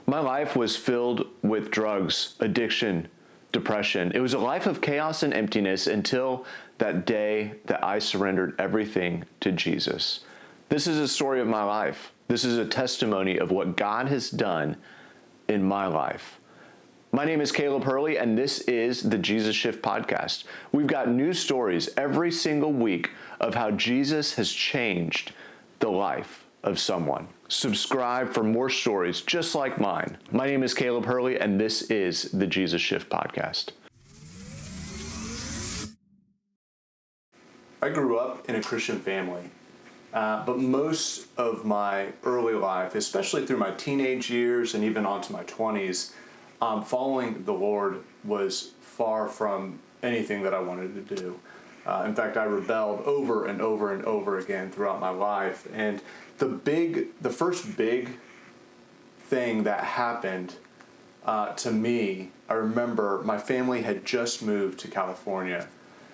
My life was filled with drugs, addiction, depression. It was a life of chaos and emptiness until that day that I surrendered everything to Jesus. This is a story of my life. This is a testimony of what God has done in my life. My name is Caleb Hurley, and this is the Jesus Shift podcast. We've got new stories every single week of how Jesus has changed the life of someone. Subscribe for more stories just like mine. My name is Caleb Hurley, and this is the Jesus Shift podcast. I grew up in a Christian family, but most of my early life, especially through my teenage years and even onto my 20s, following the Lord was far from anything that I wanted to do. In fact, I rebelled over and over and over again throughout my life. And the first big thing that happened to me, I remember my family had just moved to California.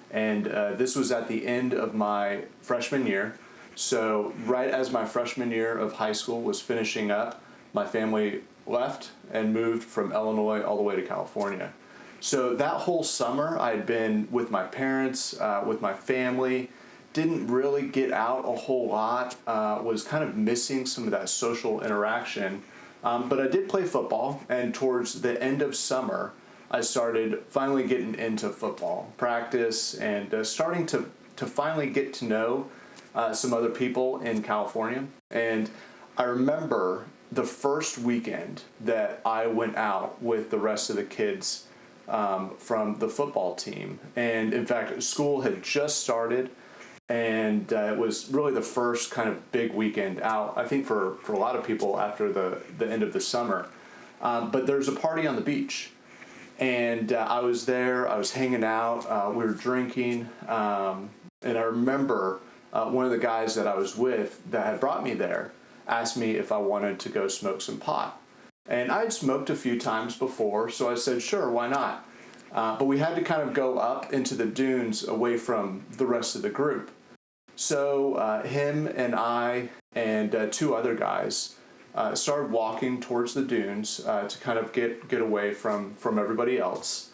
And this was at the end of my freshman year. So right as my freshman year of high school was finishing up, my family left and moved from Illinois all the way to California. So that whole summer I had been with my parents, with my family, didn't really get out a whole lot, was kind of missing some of that social interaction. But I did play football, and towards the end of summer, I started finally getting into football practice and starting to finally get to know some other people in California. And I remember the first weekend that I went out with the rest of the kids from the football team. And in fact, school had just started, and it was really the first kind of big weekend out, I think, for a lot of people after the end of the summer. But there's a party on the beach. And I was there, I was hanging out, we were drinking, and I remember one of the guys that I was with that had brought me there asked me if I wanted to go smoke some pot. And I'd smoked a few times before, so I said, sure, why not? But we had to kind of go up into the dunes away from the rest of the group. So him and I and two other guys started walking towards the dunes to kind of get away from everybody else.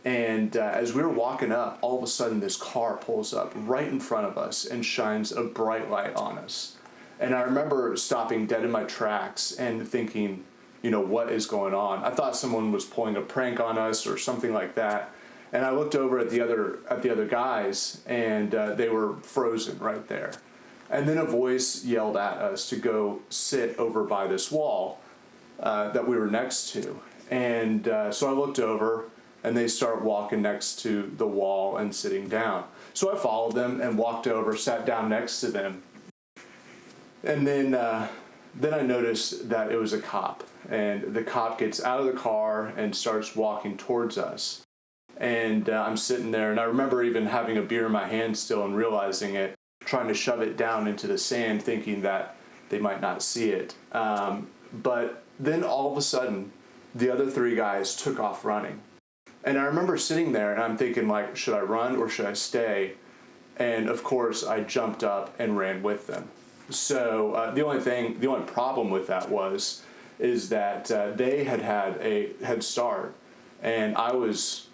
And as we were walking up, all of a sudden this car pulls up right in front of us and shines a bright light on us. And I remember stopping dead in my tracks and thinking, what is going on? I thought someone was pulling a prank on us or something like that. And I looked over at the other guys, and they were frozen right there. And then a voice yelled at us to go sit over by this wall that we were next to. And so I looked over, and they start walking next to the wall and sitting down. So I followed them and walked over, sat down next to them. And then I noticed that it was a cop. And the cop gets out of the car and starts walking towards us. And I'm sitting there, and I remember even having a beer in my hand still and realizing it, trying to shove it down into the sand, thinking that they might not see it. But then all of a sudden, the other three guys took off running. And I remember sitting there, and I'm thinking, should I run or should I stay? And of course, I jumped up and ran with them. So the only problem with that is that they had a head start, and I was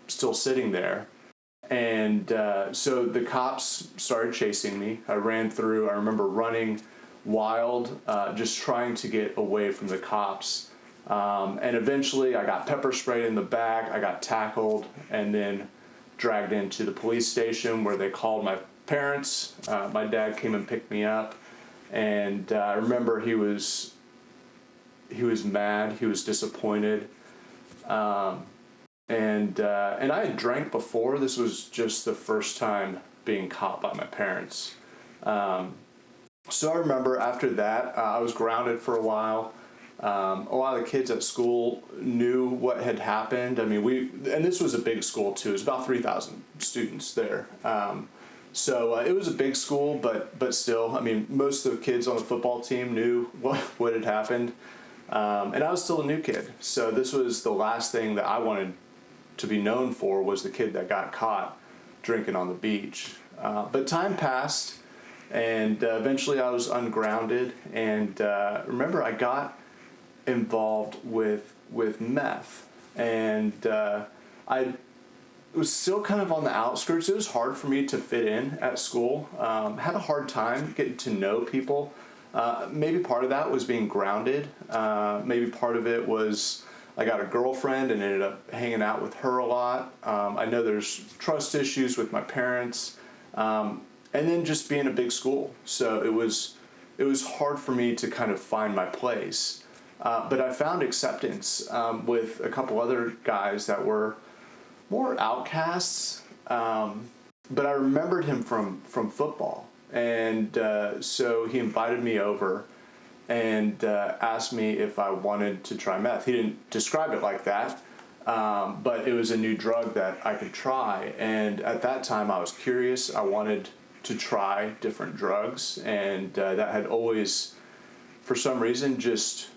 still sitting there. And so the cops started chasing me. I ran through. I remember running wild, just trying to get away from the cops. And eventually I got pepper sprayed in the back. I got tackled and then dragged into the police station where they called my parents. My dad came and picked me up. And I remember he was mad. He was disappointed. And I had drank before. This was just the first time being caught by my parents. So I remember after that, I was grounded for a while. A lot of the kids at school knew what had happened. I mean, and this was a big school too. It was about 3,000 students there. So it was a big school, but still, I mean, most of the kids on the football team knew what had happened. And I was still a new kid. So this was the last thing that I wanted to be known for, was the kid that got caught drinking on the beach. But time passed, and eventually I was ungrounded. And remember, I got involved with meth, and I was still kind of on the outskirts. It was hard for me to fit in at school. Had a hard time getting to know people. Maybe part of that was being grounded. Maybe part of it was I got a girlfriend and ended up hanging out with her a lot. I know there's trust issues with my parents, and then just being a big school. So it was hard for me to kind of find my place. But I found acceptance with a couple other guys that were more outcasts. But I remembered him from football, and so he invited me over and asked me if I wanted to try meth. He didn't describe it like that, but it was a new drug that I could try. And at that time, I was curious. I wanted to try different drugs, and that had always, for some reason, just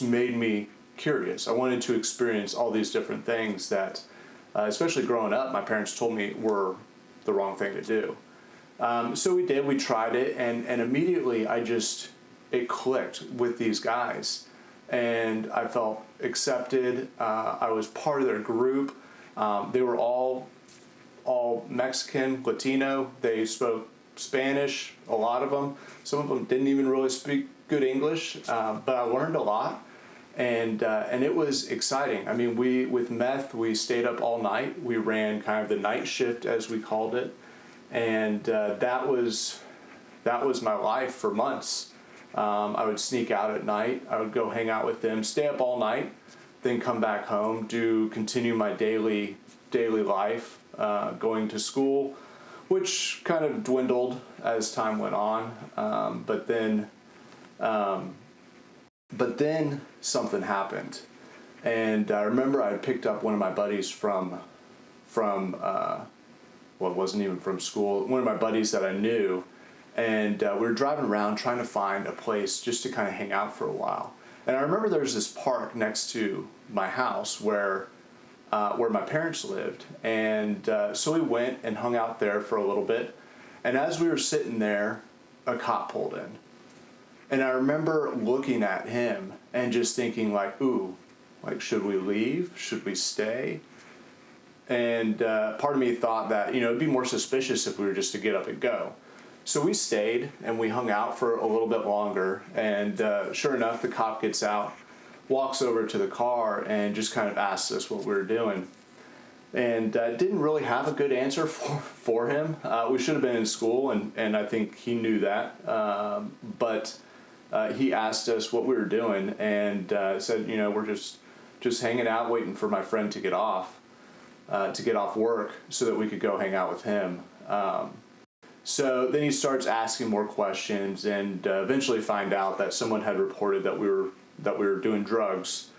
made me curious. I wanted to experience all these different things that, especially growing up, my parents told me were the wrong thing to do. So we did. We tried it, and immediately it clicked with these guys, and I felt accepted. I was part of their group. They were all Mexican, Latino. They spoke Spanish, a lot of them. Some of them didn't even really speak good English, but I learned a lot, and it was exciting. I mean, with meth, we stayed up all night. We ran kind of the night shift, as we called it, and that was my life for months. I would sneak out at night. I would go hang out with them, stay up all night, then come back home, continue my daily life, going to school, which kind of dwindled as time went on. But then something happened, and I remember I picked up one of my buddies from well, it wasn't even from school. One of my buddies that I knew. And we were driving around trying to find a place just to kind of hang out for a while. And I remember there was this park next to my house where my parents lived. And so we went and hung out there for a little bit. And as we were sitting there, a cop pulled in. And I remember looking at him and just thinking like, ooh, like, should we leave? Should we stay? And part of me thought that, it'd be more suspicious if we were just to get up and go. So we stayed and we hung out for a little bit longer, and sure enough, the cop gets out, walks over to the car, and just kind of asks us what we were doing. And didn't really have a good answer for him. We should have been in school, and I think he knew that. But he asked us what we were doing, and said, we're just hanging out, waiting for my friend to get off work so that we could go hang out with him. So then he starts asking more questions, and eventually find out that someone had reported that we were doing drugs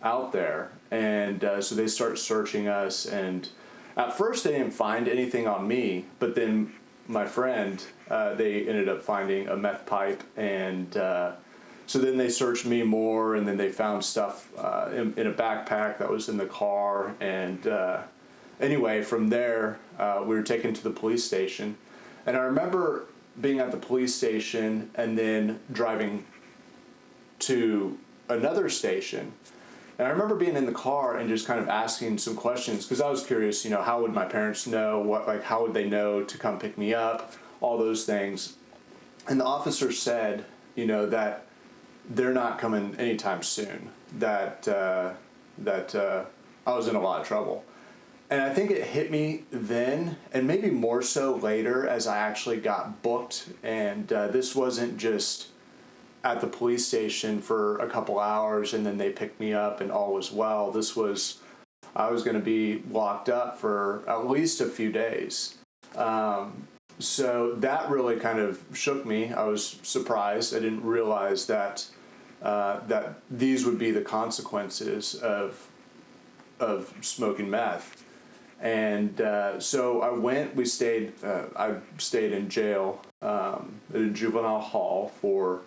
out there, and so they start searching us. And at first they didn't find anything on me, but then my friend, they ended up finding a meth pipe, and so then they searched me more, and then they found stuff in a backpack that was in the car, and anyway, from there we were taken to the police station. And I remember being at the police station and then driving to another station. And I remember being in the car and just kind of asking some questions, because I was curious, how would my parents know? How would they know to come pick me up? All those things. And the officer said, that they're not coming anytime soon. That I was in a lot of trouble. And I think it hit me then, and maybe more so later as I actually got booked. And this wasn't just at the police station for a couple hours and then they picked me up and all was well. I was going to be locked up for at least a few days. So that really kind of shook me. I was surprised. I didn't realize that these would be the consequences of smoking meth. And so I stayed in jail, at a juvenile hall for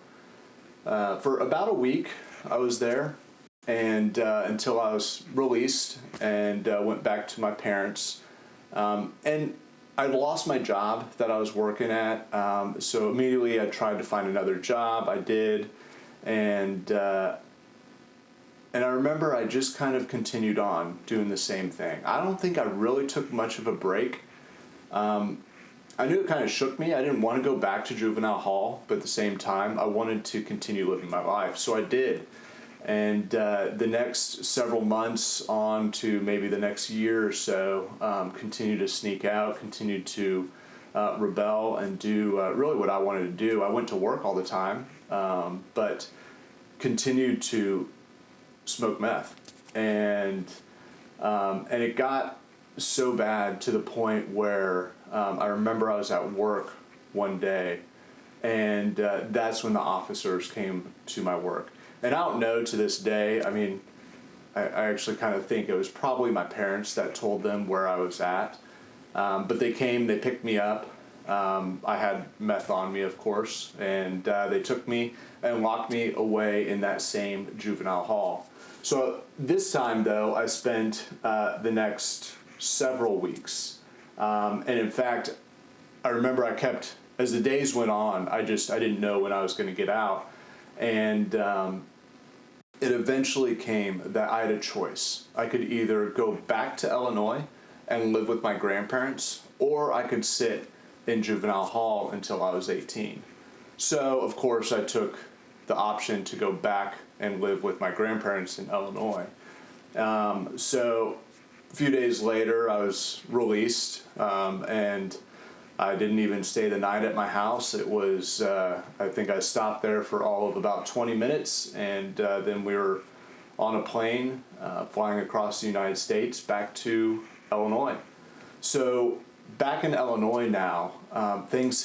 about a week. I was there, and until I was released and went back to my parents. And I lost my job that I was working at, so immediately I tried to find another job. I did, And I remember I just kind of continued on doing the same thing. I don't think I really took much of a break. I knew it kind of shook me. I didn't want to go back to juvenile hall, but at the same time, I wanted to continue living my life. So I did. And the next several months on to maybe the next year or so, continued to sneak out, continued to rebel and do really what I wanted to do. I went to work all the time, but continued to smoke meth. And it got so bad to the point where I remember I was at work one day, and that's when the officers came to my work. And I don't know to this day, I mean, I actually kind of think it was probably my parents that told them where I was at. But they came, they picked me up. I had meth on me, of course, and they took me and locked me away in that same juvenile hall. So this time, though, I spent the next several weeks. And in fact, I remember I kept, as the days went on, I didn't know when I was going to get out. And it eventually came that I had a choice. I could either go back to Illinois and live with my grandparents, or I could sit in juvenile hall until I was 18. So, of course, I took the option to go back and live with my grandparents in Illinois. So a few days later, I was released, and I didn't even stay the night at my house. It was, I think I stopped there for all of about 20 minutes, and then we were on a plane flying across the United States back to Illinois. So back in Illinois now, things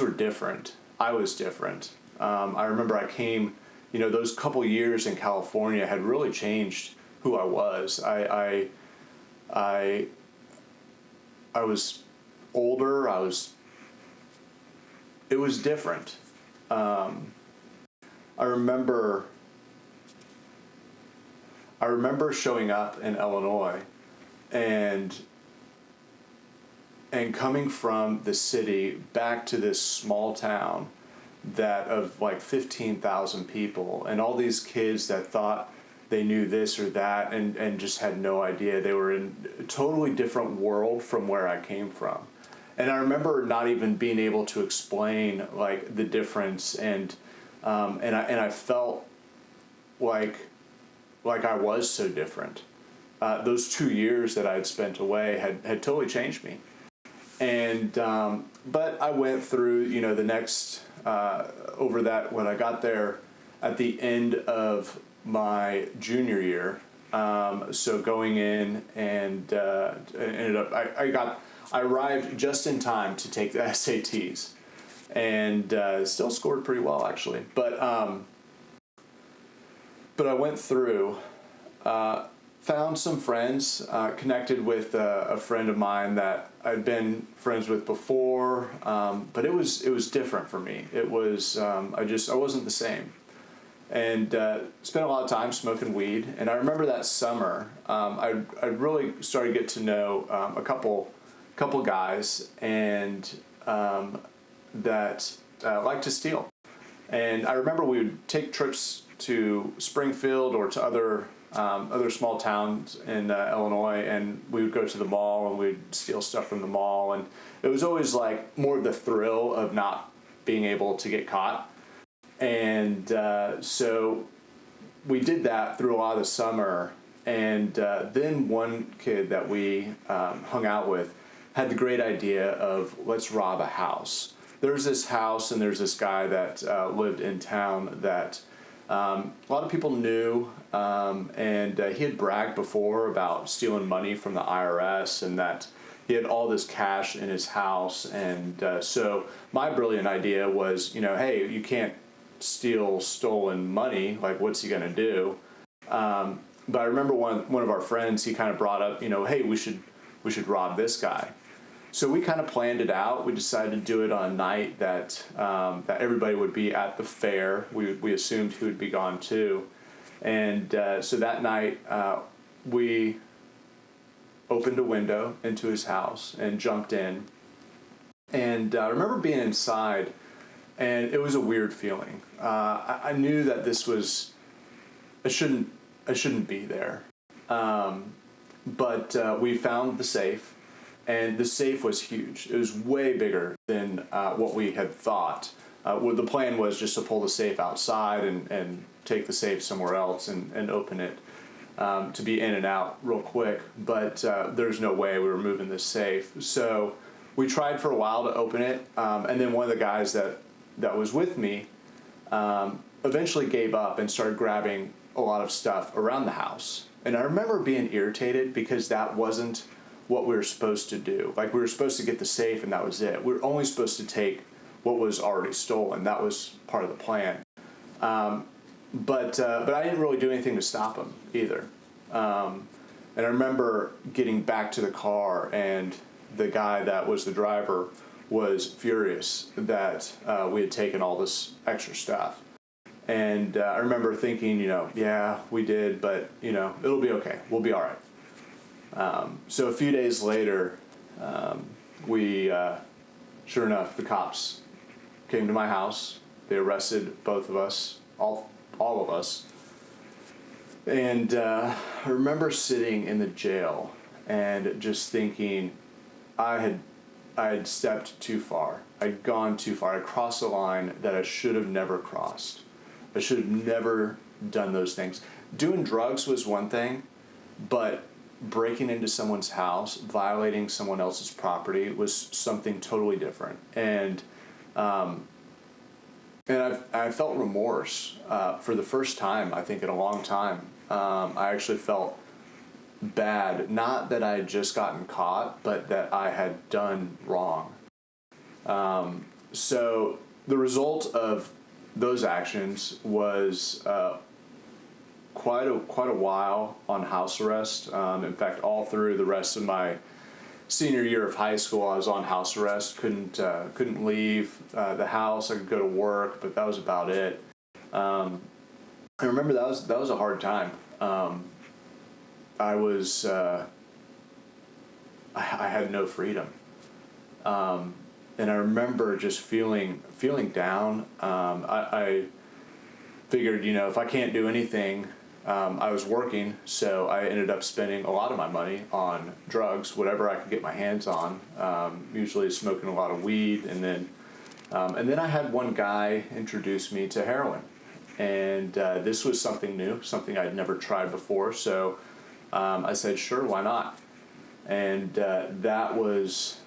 were different. I was different. I remember I came, those couple years in California had really changed who I was. I was older. It was different. I remember showing up in Illinois and coming from the city back to this small town that of like 15,000 people, and all these kids that thought they knew this or that and just had no idea. They were in a totally different world from where I came from. And I remember not even being able to explain like the difference, and I felt like I was so different. Those 2 years that I had spent away had totally changed me. And but I went through the next over that when I got there at the end of my junior year. So going in and ended up I arrived just in time to take the SATs, and still scored pretty well actually. But I went through. Found some friends, connected with a friend of mine that I'd been friends with before, but it was different for me. It was I wasn't the same, and spent a lot of time smoking weed. And I remember that summer, I really started to get to know a couple guys, and that liked to steal. And I remember we would take trips to Springfield or to other small towns in Illinois, and we would go to the mall and we'd steal stuff from the mall, and it was always like more of the thrill of not being able to get caught. And so we did that through a lot of the summer, and then one kid that we hung out with had the great idea of, let's rob a house. There's this house and there's this guy that lived in town that a lot of people knew, and he had bragged before about stealing money from the IRS, and that he had all this cash in his house. And so my brilliant idea was, hey, you can't steal stolen money. Like, what's he gonna do? But I remember one of our friends, he kind of brought up, hey, we should rob this guy. So we kind of planned it out. We decided to do it on a night that everybody would be at the fair. We assumed he would be gone too. And so that night we opened a window into his house and jumped in. And I remember being inside, And it was a weird feeling. I knew that this was, I shouldn't be there. But we found the safe, and the safe was huge. It was way bigger than what we had thought. The plan was just to pull the safe outside and take the safe somewhere else and open it to be in and out real quick. But there's no way we were moving this safe. So we tried for a while to open it, and then one of the guys that was with me eventually gave up and started grabbing a lot of stuff around the house. And I remember being irritated because that wasn't what we were supposed to do. Like, we were supposed to get the safe and that was it. We were only supposed to take what was already stolen. That was part of the plan. But I didn't really do anything to stop him either. And I remember getting back to the car, and the guy that was the driver was furious that we had taken all this extra stuff. And I remember thinking, yeah, we did, but, it'll be okay. We'll be all right. So a few days later, we, sure enough, the cops came to my house. They arrested both of us, all of us. And I remember sitting in the jail and just thinking I had stepped too far. I'd gone too far. I crossed a line that I should have never crossed. I should have never done those things. Doing drugs was one thing, but breaking into someone's house, violating someone else's property was something totally different. And I felt remorse for the first time, I think, in a long time. I actually felt bad, not that I had just gotten caught, but that I had done wrong. So the result of those actions was quite a while on house arrest. In fact, all through the rest of my senior year of high school, I was on house arrest. Couldn't leave the house. I could go to work, but that was about it. I remember that was a hard time. I had no freedom. And I remember just feeling down. I figured, if I can't do anything, I was working, so I ended up spending a lot of my money on drugs, whatever I could get my hands on. Usually smoking a lot of weed, and then I had one guy introduce me to heroin, and this was something new, something I'd never tried before. So I said, sure, why not? And that was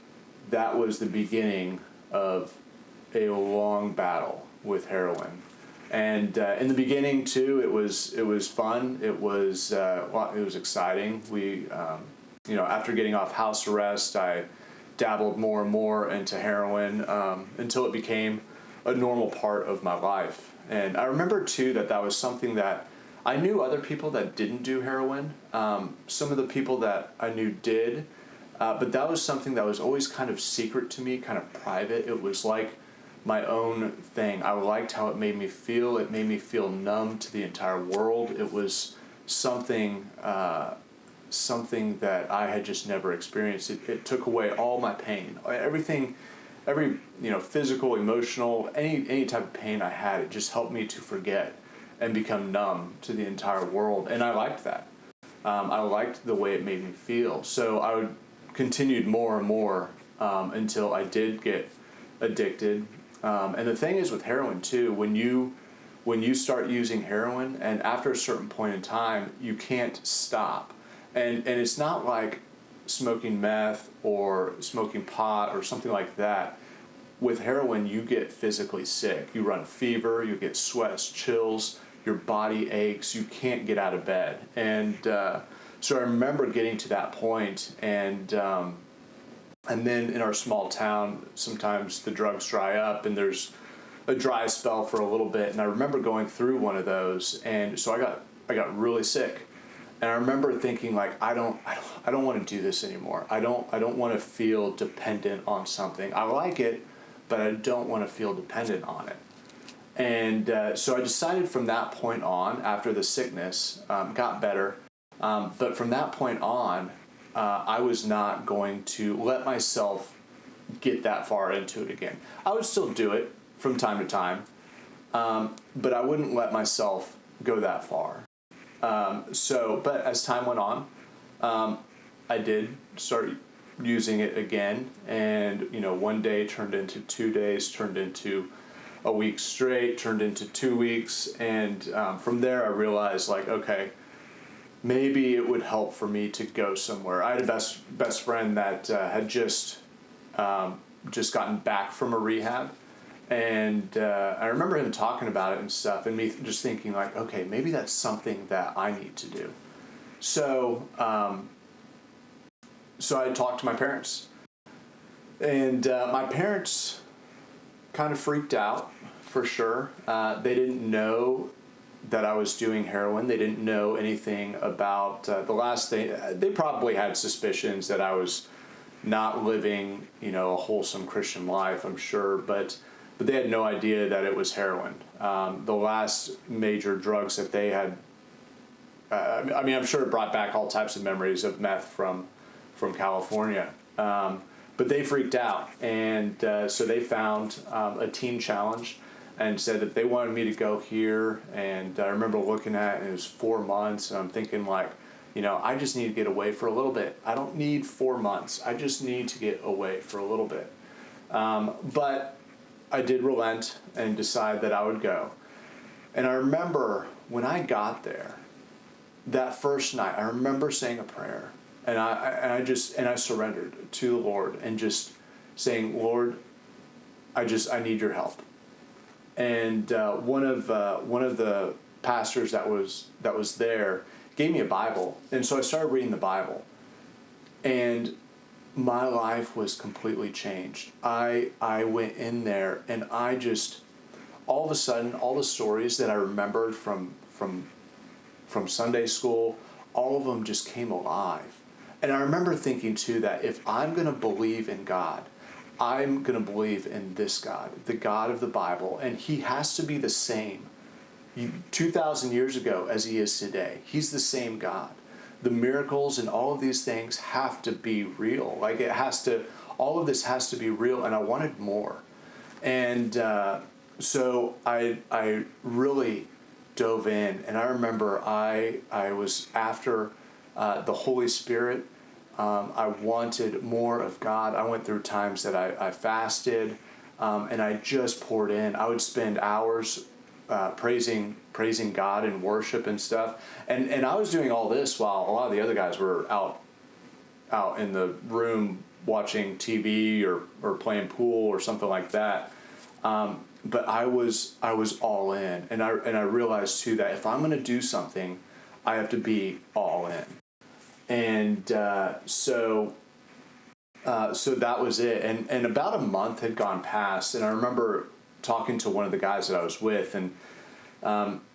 the beginning of a long battle with heroin. And in the beginning too, it was fun. It was exciting. We, after getting off house arrest, I dabbled more and more into heroin until it became a normal part of my life. And I remember too that was something that I knew other people that didn't do heroin. Some of the people that I knew did. But that was something that was always kind of secret to me, kind of private. It was like my own thing. I liked how it made me feel. It made me feel numb to the entire world. It was something that I had just never experienced. It took away all my pain. Everything, every physical, emotional, any type of pain I had, it just helped me to forget and become numb to the entire world. And I liked that. I liked the way it made me feel. So I continued more and more until I did get addicted. And the thing is with heroin too, when you start using heroin, and after a certain point in time, you can't stop. And it's not like smoking meth or smoking pot or something like that. With heroin, you get physically sick. You run fever, you get sweats, chills, your body aches, you can't get out of bed. And so I remember getting to that point, and then in our small town, sometimes the drugs dry up and there's a dry spell for a little bit. And I remember going through one of those, and so I got really sick. And I remember thinking, like, I don't want to do this anymore. I don't want to feel dependent on something. I like it, but I don't want to feel dependent on it. And so I decided from that point on, after the sickness got better, but from that point on, I was not going to let myself get that far into it again. I would still do it, from time to time, but I wouldn't let myself go that far. But as time went on, I did start using it again, and one day turned into 2 days, turned into a week straight, turned into 2 weeks, and from there I realized, like, okay, maybe it would help for me to go somewhere. I had a best friend that had just gotten back from a rehab, and I remember him talking about it and stuff, and me just thinking, like, okay, maybe that's something that I need to do. So I talked to my parents, and my parents kind of freaked out, for sure. They didn't know that I was doing heroin. They didn't know anything about the last thing. They probably had suspicions that I was not living, a wholesome Christian life, I'm sure, but they had no idea that it was heroin. The last major drugs that they had, I'm sure it brought back all types of memories of meth from California. But they freaked out, and so they found a teen challenge and said that they wanted me to go here. And I remember looking at it, and it was 4 months, and I'm thinking, like, I just need to get away for a little bit. I don't need 4 months. I just need to get away for a little bit. But I did relent and decide that I would go. And I remember when I got there, that first night, I remember saying a prayer. And I surrendered to the Lord and just saying, Lord, I need your help. And one of the pastors that was there gave me a Bible, and so I started reading the Bible, and my life was completely changed. I went in there, and I just, all of a sudden, all the stories that I remembered from Sunday school, all of them just came alive. And I remember thinking, too, that if I'm going to believe in God, I'm going to believe in this God, the God of the Bible, and he has to be the same 2,000 years ago as he is today. He's the same God. The miracles and all of these things have to be real. Like, all of this has to be real, and I wanted more. And so I really dove in, and I remember I was after the Holy Spirit. I wanted more of God. I went through times that I fasted, and I just poured in. I would spend hours praising God in worship and stuff. And I was doing all this while a lot of the other guys were out in the room watching TV or playing pool or something like that. But I was all in, and I realized too that if I'm going to do something, I have to be all in. And so that was it. And about a month had gone past, and I remember talking to one of the guys that I was with, and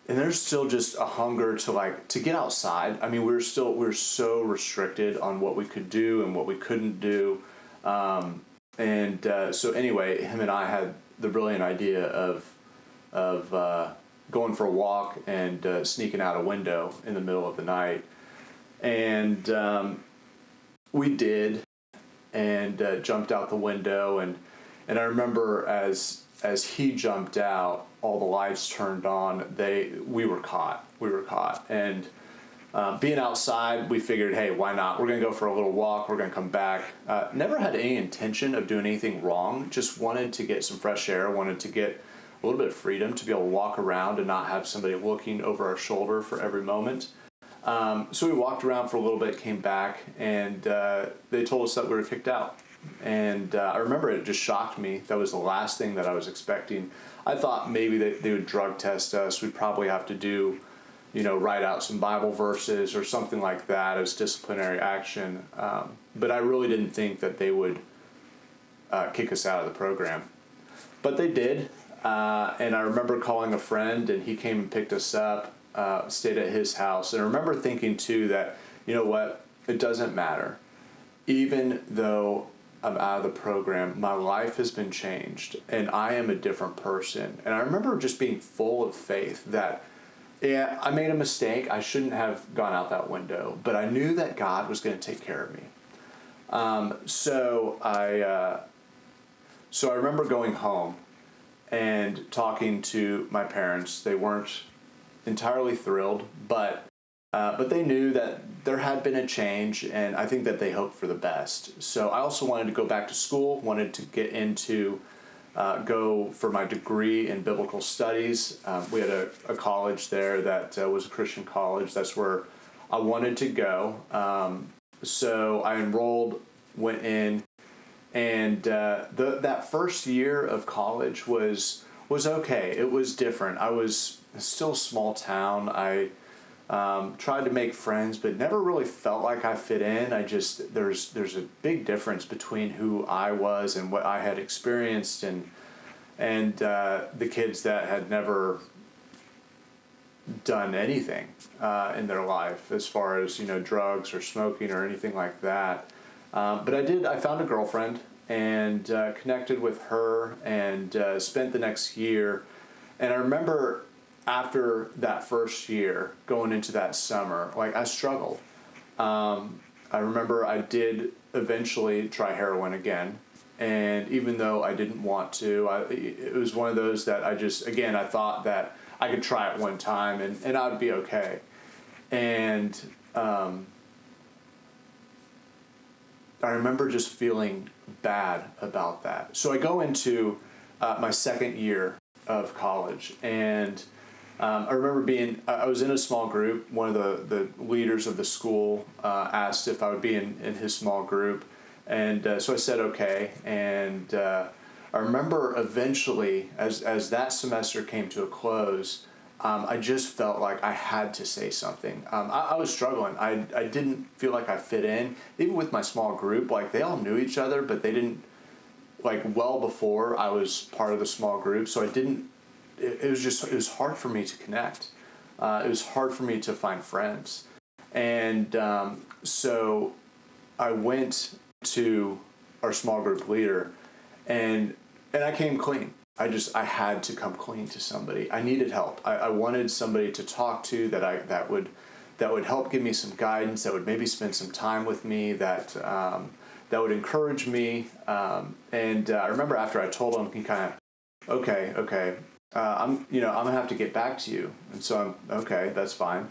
there's still just a hunger to get outside. I mean, we're so restricted on what we could do and what we couldn't do. So anyway, him and I had the brilliant idea of going for a walk and sneaking out a window in the middle of the night. And we did, and jumped out the window, and I remember as he jumped out, all the lights turned on. We were caught, and being outside, we figured, hey, why not? We're gonna go for a little walk. We're gonna come back. Never had any intention of doing anything wrong. Just wanted to get some fresh air. Wanted to get a little bit of freedom to be able to walk around and not have somebody looking over our shoulder for every moment. So we walked around for a little bit, came back, and they told us that we were kicked out. And I remember it just shocked me. That was the last thing that I was expecting. I thought maybe they would drug test us. We'd probably have to do, write out some Bible verses or something like that as disciplinary action. But I really didn't think that they would kick us out of the program. But they did. And I remember calling a friend, and he came and picked us up. Stayed at his house. And I remember thinking too that, you know what, it doesn't matter. Even though I'm out of the program, my life has been changed and I am a different person. And I remember just being full of faith that, yeah, I made a mistake. I shouldn't have gone out that window, but I knew that God was going to take care of me. So I remember going home, and talking to my parents. They weren't entirely thrilled, but they knew that there had been a change, and I think that they hoped for the best. So I also wanted to go back to school, wanted to get into go for my degree in biblical studies. We had a college there that was a Christian college. That's where I wanted to go. So I enrolled, went in, and that first year of college was okay. It was different. I was still a small town. I tried to make friends, but never really felt like I fit in. There's a big difference between who I was and what I had experienced, and the kids that had never done anything in their life as far as drugs or smoking or anything like that. But I found a girlfriend and connected with her and spent the next year. And I remember after that first year, going into that summer, like I struggled. I remember I did eventually try heroin again. And even though I didn't want to, it was one of those that I thought that I could try it one time and I'd be okay. And I remember just feeling bad about that. So I go into my second year of college, and I remember I was in a small group. One of the leaders of the school asked if I would be in his small group, and so I said okay. And I remember eventually, as that semester came to a close, I just felt like I had to say something. I was struggling. I didn't feel like I fit in, even with my small group. Like, they all knew each other, but they didn't, well before I was part of the small group, so I didn't. It was hard for me to connect. It was hard for me to find friends, and so I went to our small group leader, and I came clean. I had to come clean to somebody. I needed help. I wanted somebody to talk to that would help give me some guidance, that would maybe spend some time with me, that would encourage me. And I remember after I told him, he kind of, okay. I'm gonna have to get back to you. And so I'm okay, that's fine.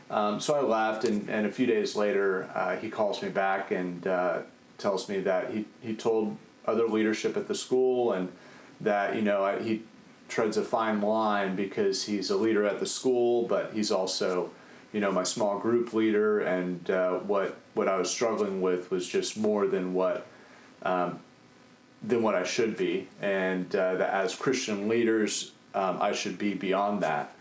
So I left, and a few days later, he calls me back and tells me that he told other leadership at the school, and that he treads a fine line because he's a leader at the school, but he's also my small group leader, and what I was struggling with was just more than what I should be, and that as Christian leaders, I should be beyond that.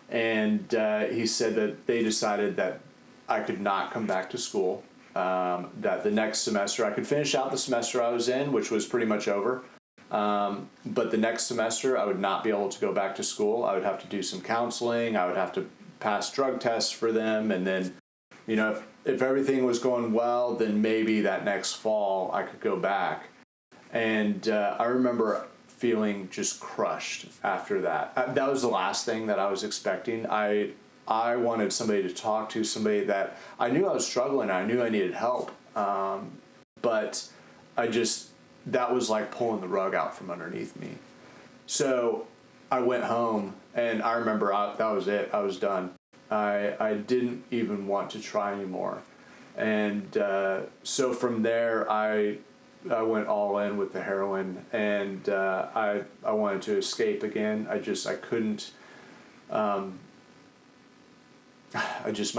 And he said that they decided that I could not come back to school, that the next semester I could finish out the semester I was in, which was pretty much over, but the next semester I would not be able to go back to school. I would have to do some counseling. I would have to pass drug tests for them, and then if everything was going well, then maybe that next fall I could go back. And I remember feeling just crushed after that. That was the last thing that I was expecting. I wanted somebody to talk to, somebody that I knew I was struggling. I knew I needed help, but that was like pulling the rug out from underneath me. So I went home, and I remember that was it. I was done. I didn't even want to try anymore. And so from there, I went all in with the heroin, and I wanted to escape again. I couldn't. My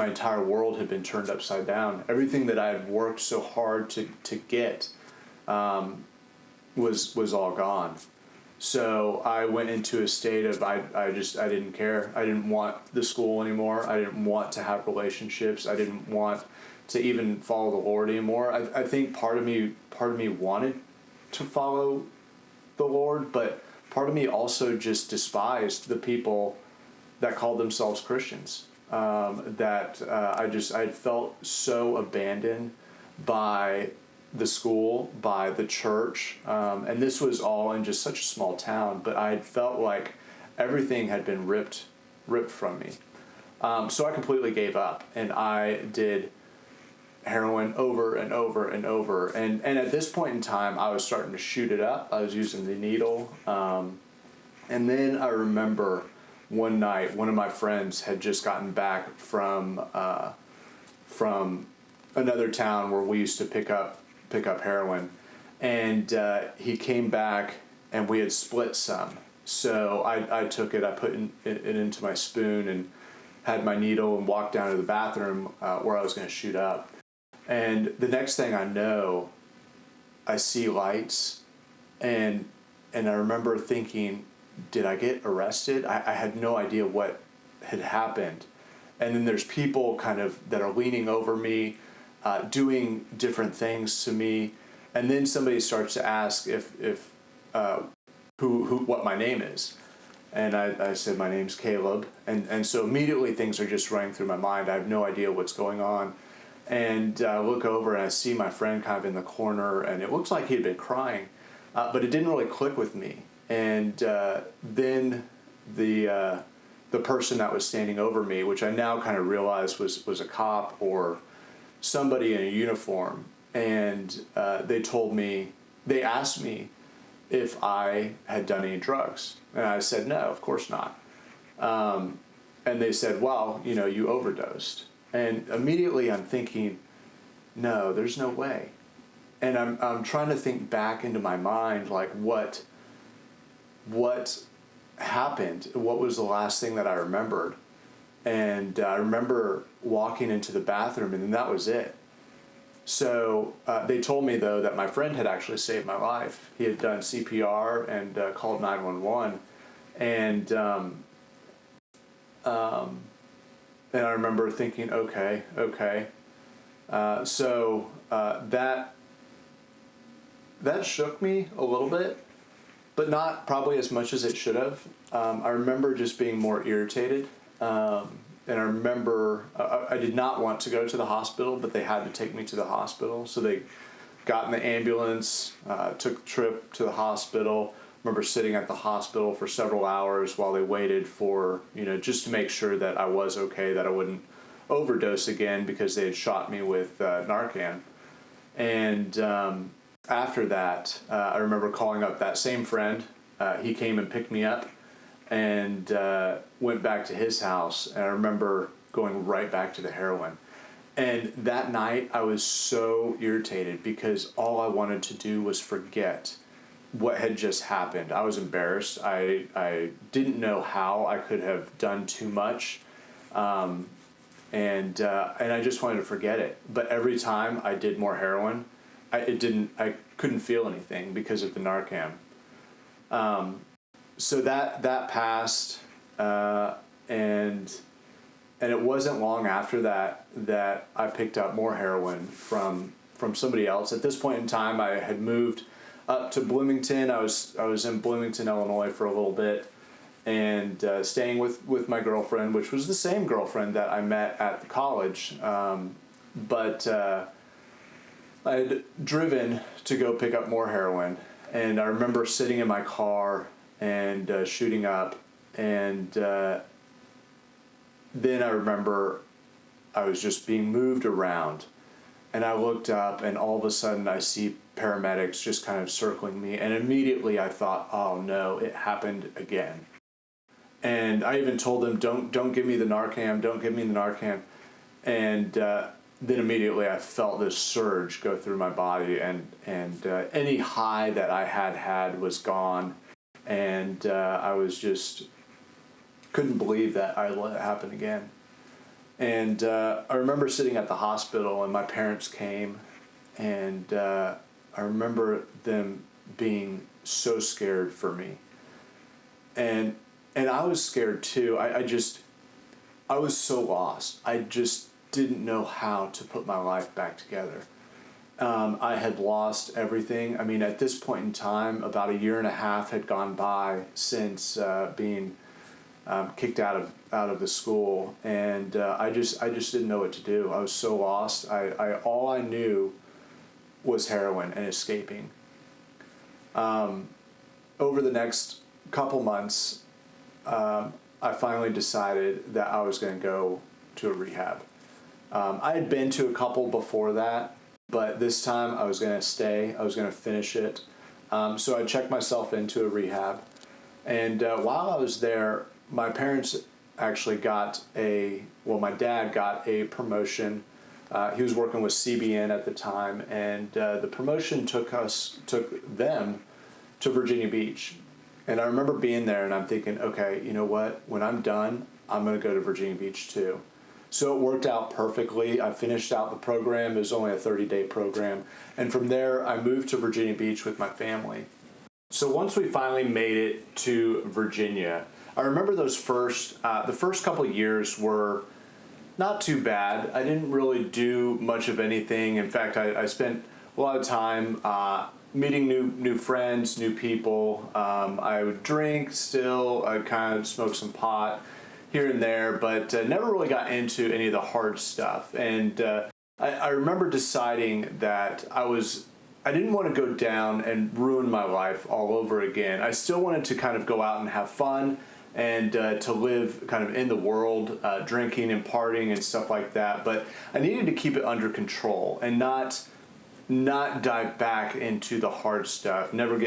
entire world had been turned upside down. Everything that I had worked so hard to get was all gone. So I went into a state of I didn't care. I didn't want the school anymore. I didn't want to have relationships. I didn't want to even follow the Lord anymore. I think part of me wanted to follow the Lord, but part of me also just despised the people that called themselves Christians. I felt so abandoned by the school, by the church, and this was all in just such a small town, but I felt like everything had been ripped from me. So I completely gave up, and I did heroin over and over and over, and at this point in time, I was starting to shoot it up. I was using the needle, And then I remember one night, one of my friends had just gotten back from another town where we used to pick up heroin, and he came back and we had split some. So I took it, I put it into my spoon and had my needle and walked down to the bathroom where I was going to shoot up. And the next thing I know, I see lights, and I remember thinking, did I get arrested? I had no idea what had happened. And then there's people kind of that are leaning over me, doing different things to me. And then somebody starts to ask what my name is. And I said, my name's Caleb. And so immediately things are just running through my mind. I have no idea what's going on. And I look over and I see my friend kind of in the corner, and it looks like he had been crying, but it didn't really click with me. And then the person that was standing over me, which I now kind of realized was a cop or somebody in a uniform, and they asked me if I had done any drugs. And I said, no, of course not. And they said, well, you overdosed. And immediately I'm thinking, no, there's no way. And I'm trying to think back into my mind, like what happened? What was the last thing that I remembered? And I remember walking into the bathroom, and then that was it. So they told me, though, that my friend had actually saved my life. He had done CPR and called 911. And I remember thinking, okay. So that shook me a little bit, but not probably as much as it should have. I remember just being more irritated. And I remember I did not want to go to the hospital, but they had to take me to the hospital. So they got in the ambulance, took the trip to the hospital. Remember sitting at the hospital for several hours while they waited for, just to make sure that I was okay, that I wouldn't overdose again, because they had shot me with Narcan. And after that, I remember calling up that same friend. He came and picked me up and went back to his house. And I remember going right back to the heroin. And that night I was so irritated because all I wanted to do was forget what had just happened. I was embarrassed. I didn't know how I could have done too much. And I just wanted to forget it. But every time I did more heroin, I couldn't feel anything because of the Narcan. So that passed, and it wasn't long after that I picked up more heroin from somebody else. At this point in time, I had moved up to Bloomington. I was in Bloomington, Illinois for a little bit, and staying with my girlfriend, which was the same girlfriend that I met at the college. But I had driven to go pick up more heroin, and I remember sitting in my car and shooting up, and then I remember I was just being moved around, and I looked up, and all of a sudden I see paramedics just kind of circling me, and immediately I thought, oh no, it happened again. And I even told them, don't give me the Narcan, don't give me the Narcan. And then immediately I felt this surge go through my body, and any high that I had was gone. And I was just, couldn't believe that I let it happen again. And I remember sitting at the hospital, and my parents came, and I remember them being so scared for me. And I was scared too. I was so lost. I just didn't know how to put my life back together. I had lost everything. I mean, at this point in time, about 1.5 years had gone by since being kicked out of the school, and I just didn't know what to do. I was so lost. All I knew was heroin and escaping. Over the next couple months, I finally decided that I was going to go to a rehab. I had been to a couple before that, but this time I was going to stay. I was going to finish it. So I checked myself into a rehab, And while I was there, my parents actually my dad got a promotion. He was working with CBN at the time, and the promotion took them to Virginia Beach. And I remember being there and I'm thinking, okay, you know what? When I'm done, I'm going to go to Virginia Beach too. So it worked out perfectly. I finished out the program. It was only a 30-day program. And from there, I moved to Virginia Beach with my family. So once we finally made it to Virginia, I remember the first couple of years were not too bad. I didn't really do much of anything. In fact, I spent a lot of time meeting new friends, new people. I would drink still. I kind of smoke some pot here and there, but never really got into any of the hard stuff. And I remember deciding that I didn't want to go down and ruin my life all over again. I still wanted to kind of go out and have fun and to live kind of in the world, drinking and partying and stuff like that. But I needed to keep it under control and not dive back into the hard stuff. Not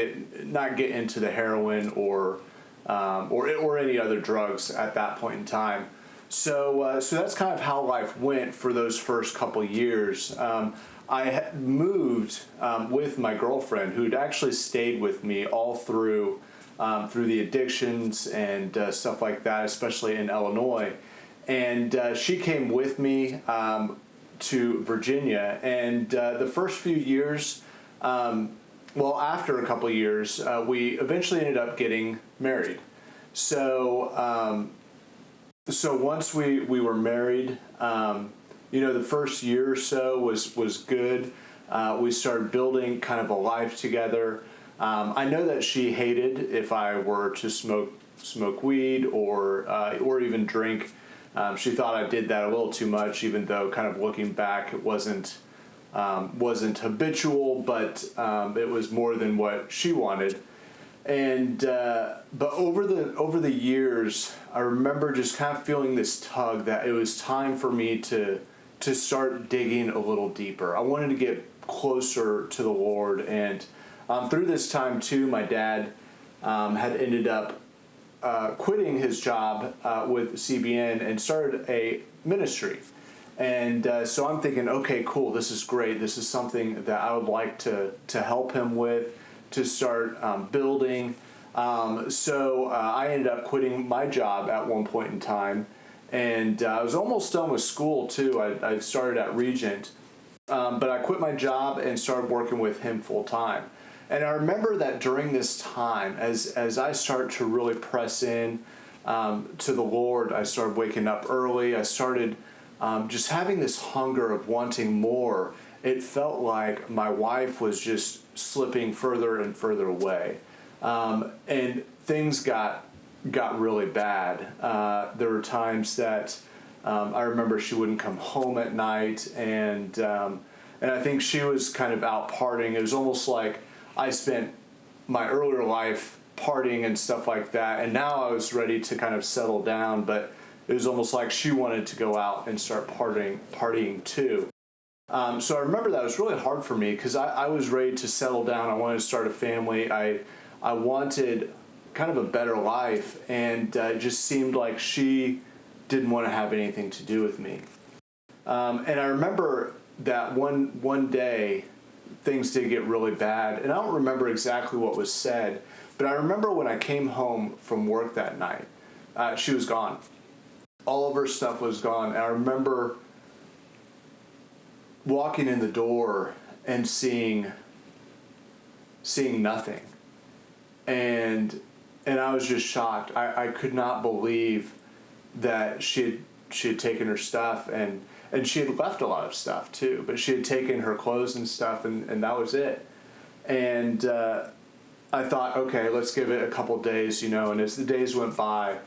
get into the heroin or any other drugs at that point in time. So that's kind of how life went for those first couple years. I had moved with my girlfriend, who'd actually stayed with me all through the addictions and stuff like that, especially in Illinois. And she came with me to Virginia. And the first few years, after a couple of years, we eventually ended up getting married. So once we were married, the first year or so was good. We started building kind of a life together. I know that she hated if I were to smoke weed or even drink. She thought I did that a little too much, even though kind of looking back, it wasn't habitual, but it was more than what she wanted. And but over the years, I remember just kind of feeling this tug that it was time for me to start digging a little deeper. I wanted to get closer to the Lord, and through this time too, my dad had ended up quitting his job with CBN and started a ministry. And so I'm thinking, okay, cool, this is great. This is something that I would like to help him with, to start building. So I ended up quitting my job at one point in time. And I was almost done with school, too. I started at Regent. But I quit my job and started working with him full time. And I remember that during this time, as I started to really press in to the Lord, I started waking up early. I started just having this hunger of wanting more. It felt like my wife was just slipping further and further away. And things got really bad. There were times that I remember she wouldn't come home at night, and I think she was kind of out partying. It was almost like I spent my earlier life partying and stuff like that, and now I was ready to kind of settle down, but it was almost like she wanted to go out and start partying too. So I remember that was really hard for me because I was ready to settle down. I wanted to start a family. I wanted kind of a better life, and it just seemed like she didn't want to have anything to do with me. And I remember that one day things did get really bad, and I don't remember exactly what was said, but I remember when I came home from work that night, she was gone. All of her stuff was gone, and I remember walking in the door and seeing nothing, and I was just shocked. I could not believe that she had taken her stuff, and she had left a lot of stuff too, but she had taken her clothes and stuff, and that was it. And I thought, okay, let's give it a couple days, and as the days went by,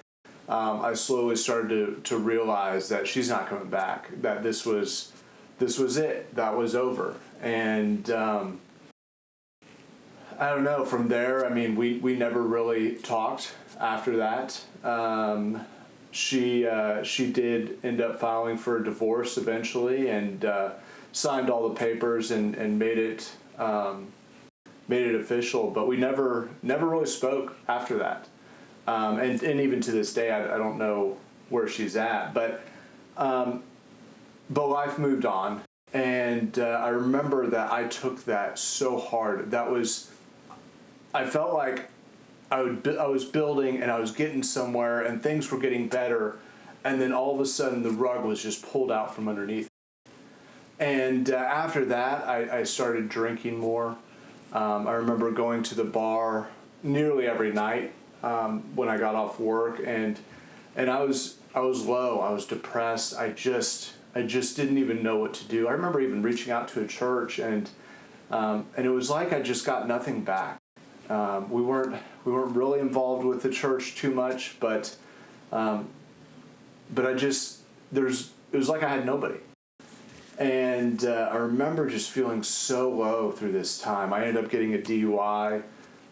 I slowly started to realize that she's not coming back, that this was it, that was over. And I don't know, from there, I mean, we never really talked after that. She did end up filing for a divorce eventually, and signed all the papers and made it official. But we never really spoke after that. And even to this day, I don't know where she's at. But life moved on. And I remember that I took that so hard. I felt like I was building and I was getting somewhere and things were getting better. And then all of a sudden the rug was just pulled out from underneath. And after that, I started drinking more. I remember going to the bar nearly every night when I got off work, and I was low. I was depressed. I just didn't even know what to do. I remember even reaching out to a church, and it was like I just got nothing back. We weren't really involved with the church too much, but it was like I had nobody. And I remember just feeling so low through this time. I ended up getting a DUI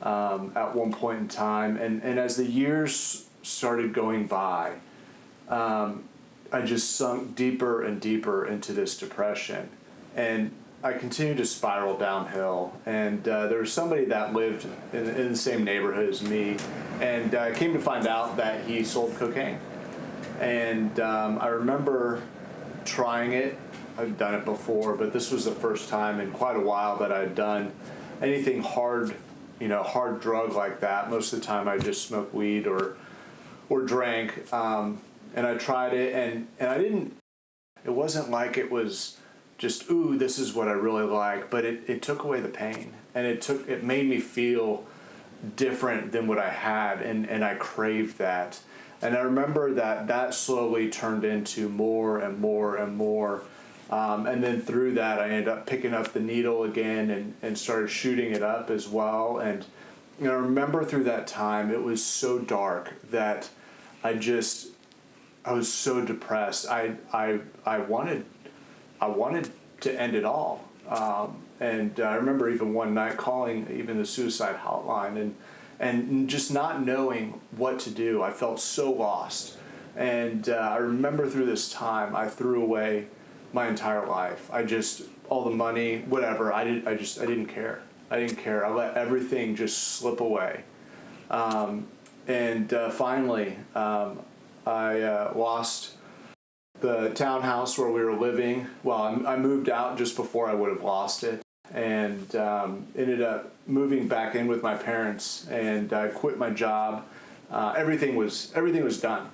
at one point in time. And as the years started going by, I just sunk deeper and deeper into this depression. And I continued to spiral downhill. And there was somebody that lived in the same neighborhood as me. And I came to find out that he sold cocaine. And I remember trying it. I've done it before, but this was the first time in quite a while that I'd done anything hard drug like that. Most of the time I just smoked weed or drank. And I tried it and it wasn't like it was just, ooh, this is what I really like, but it took away the pain, and it made me feel different than what I had, and I craved that. And I remember that slowly turned into more and more and more. And then through that, I ended up picking up the needle again and started shooting it up as well. And I remember through that time, it was so dark that I was so depressed. I wanted to end it all. And I remember even one night calling even the suicide hotline and just not knowing what to do. I felt so lost. And I remember through this time, I threw away my entire life. All the money, whatever, I didn't care. I didn't care. I let everything just slip away. Finally, I lost the townhouse where we were living. Well, I moved out just before I would have lost it, and ended up moving back in with my parents, and I quit my job. Everything was done.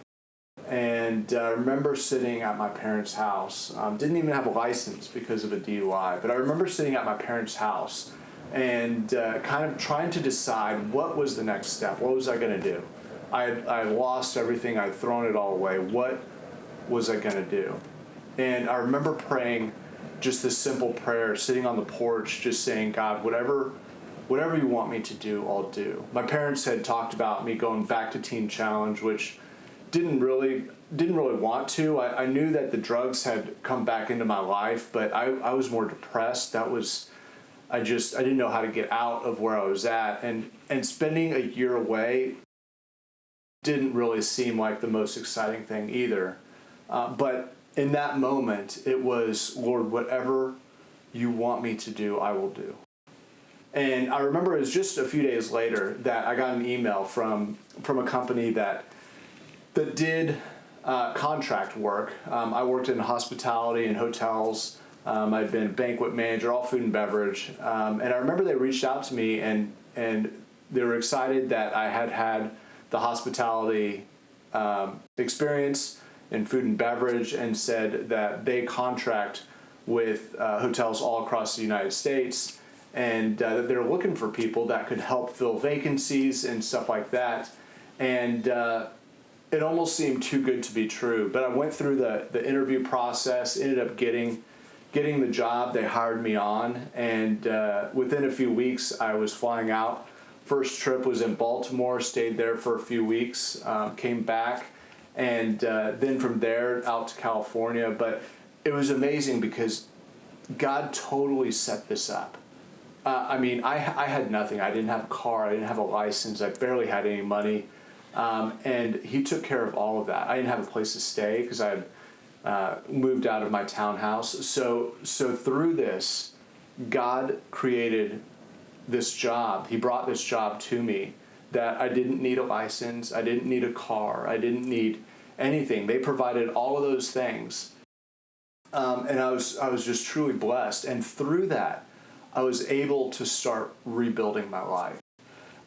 And I remember sitting at my parents' house. Didn't even have a license because of a DUI, but I remember sitting at my parents' house and kind of trying to decide what was the next step. What was I going to do? I lost everything. I'd thrown it all away. What was I going to do? And I remember praying just this simple prayer, sitting on the porch, just saying, God, whatever you want me to do, I'll do. My parents had talked about me going back to Teen Challenge, which didn't really want to. I knew that the drugs had come back into my life, but I was more depressed. I didn't know how to get out of where I was at, and spending a year away didn't really seem like the most exciting thing either. But in that moment, it was, Lord, whatever you want me to do, I will do. And I remember it was just a few days later that I got an email from a company that did contract work. I worked in hospitality and hotels. I'd been banquet manager, all food and beverage. And I remember they reached out to me and they were excited that I had the hospitality experience in food and beverage, and said that they contract with hotels all across the United States, and that they're looking for people that could help fill vacancies and stuff like that. And it almost seemed too good to be true. But I went through the interview process, ended up getting the job. They hired me on, and within a few weeks, I was flying out. First trip was in Baltimore, stayed there for a few weeks, came back, and then from there out to California. But it was amazing because God totally set this up. I had nothing. I didn't have a car. I didn't have a license. I barely had any money. And he took care of all of that. I didn't have a place to stay because I had moved out of my townhouse. So through this, God created this job. He brought this job to me that I didn't need a license, I didn't need a car, I didn't need anything. They provided all of those things. And I was just truly blessed. And through that, I was able to start rebuilding my life.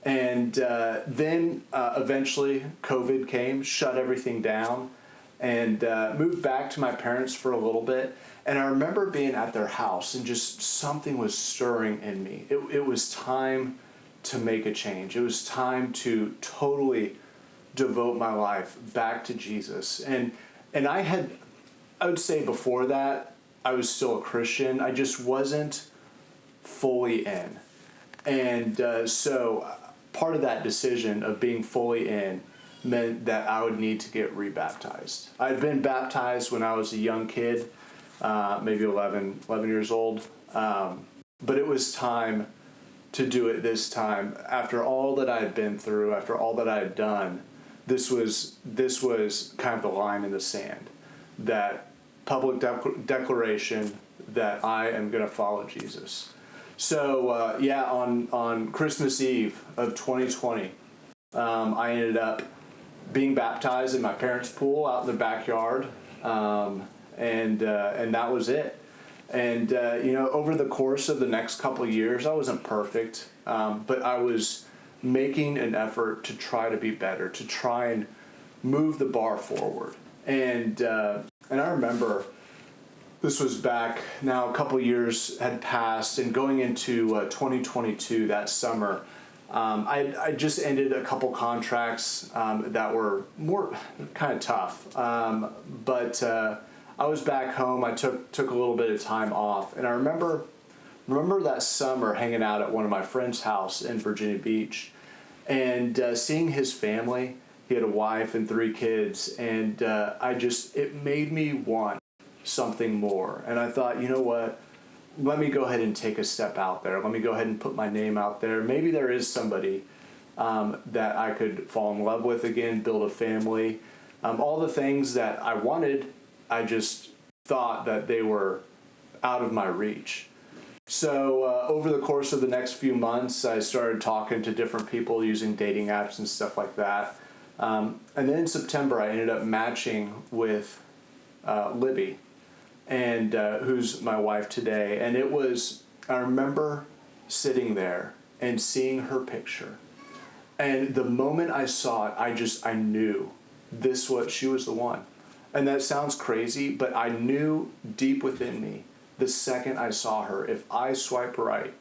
And then eventually COVID came, shut everything down, and moved back to my parents for a little bit. And I remember being at their house and just something was stirring in me. It was time to make a change. It was time to totally devote my life back to Jesus. And I would say before that, I was still a Christian. I just wasn't fully in. And so part of that decision of being fully in meant that I would need to get rebaptized. I'd been baptized when I was a young kid, maybe 11 years old. But it was time to do it this time. After all that I had been through, after all that I had done, this was kind of the line in the sand, that public declaration that I am going to follow Jesus. So on Christmas Eve of 2020, I ended up being baptized in my parents' pool out in the backyard, and that was it. And over the course of the next couple of years, I wasn't perfect, but I was making an effort to try to be better, to try and move the bar forward. And I remember this was back now, a couple of years had passed, and going into 2022 that summer, I just ended a couple contracts that were more kind of tough, but I was back home. I took a little bit of time off, and I remember that summer hanging out at one of my friend's house in Virginia Beach, and seeing his family. He had a wife and 3 kids, and it made me want something more. And I thought, you know what? Let me go ahead and take a step out there. Let me go ahead and put my name out there. Maybe there is somebody that I could fall in love with again, build a family. All the things that I wanted, I just thought that they were out of my reach. So over the course of the next few months, I started talking to different people using dating apps and stuff like that. And then in September, I ended up matching with Libby, and who's my wife today. And I remember sitting there and seeing her picture. And the moment I saw it, I knew she was the one. And that sounds crazy, but I knew deep within me, the second I saw her, if I swipe right,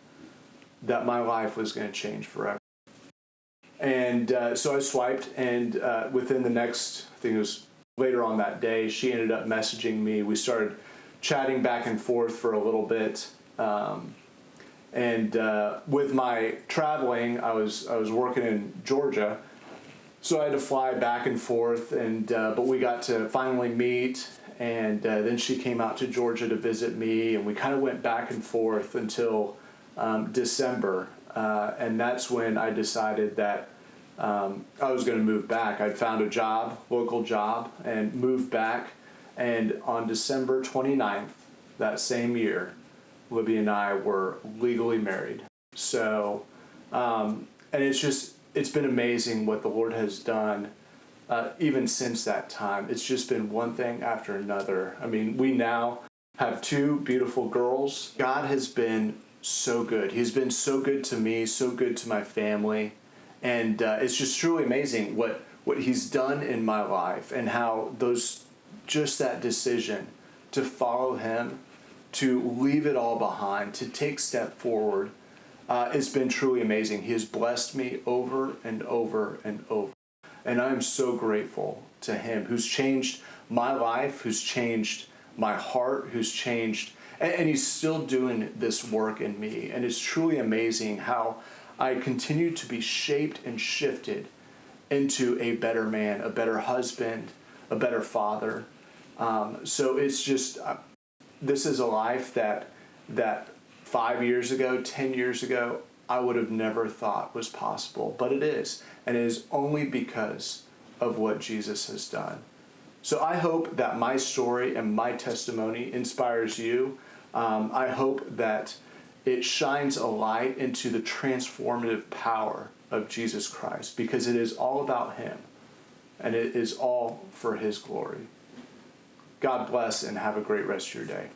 that my life was going to change forever. And so I swiped, and within the next, I think it was later on that day, she ended up messaging me. We started chatting back and forth for a little bit. And with my traveling, I was working in Georgia, so I had to fly back and forth. And but we got to finally meet, and then she came out to Georgia to visit me, and we kind of went back and forth until December. And that's when I decided that I was going to move back. I'd found a job, local job, and moved back. And on December 29th, that same year, Libby and I were legally married. So, and it's been amazing what the Lord has done even since that time. It's just been one thing after another. I mean, we now have 2 beautiful girls. God has been so good. He's been so good to me, so good to my family. And it's just truly amazing what he's done in my life, and how just that decision to follow him, to leave it all behind, to take step forward, it's been truly amazing. He has blessed me over and over and over. And I'm so grateful to him, who's changed my life, who's changed my heart, who's changed, and he's still doing this work in me. And it's truly amazing how I continue to be shaped and shifted into a better man, a better husband, a better father. So it's just, this is a life that 5 years ago, 10 years ago, I would have never thought was possible, but it is. And it is only because of what Jesus has done. So I hope that my story and my testimony inspires you. I hope that it shines a light into the transformative power of Jesus Christ, because it is all about him and it is all for his glory. God bless and have a great rest of your day.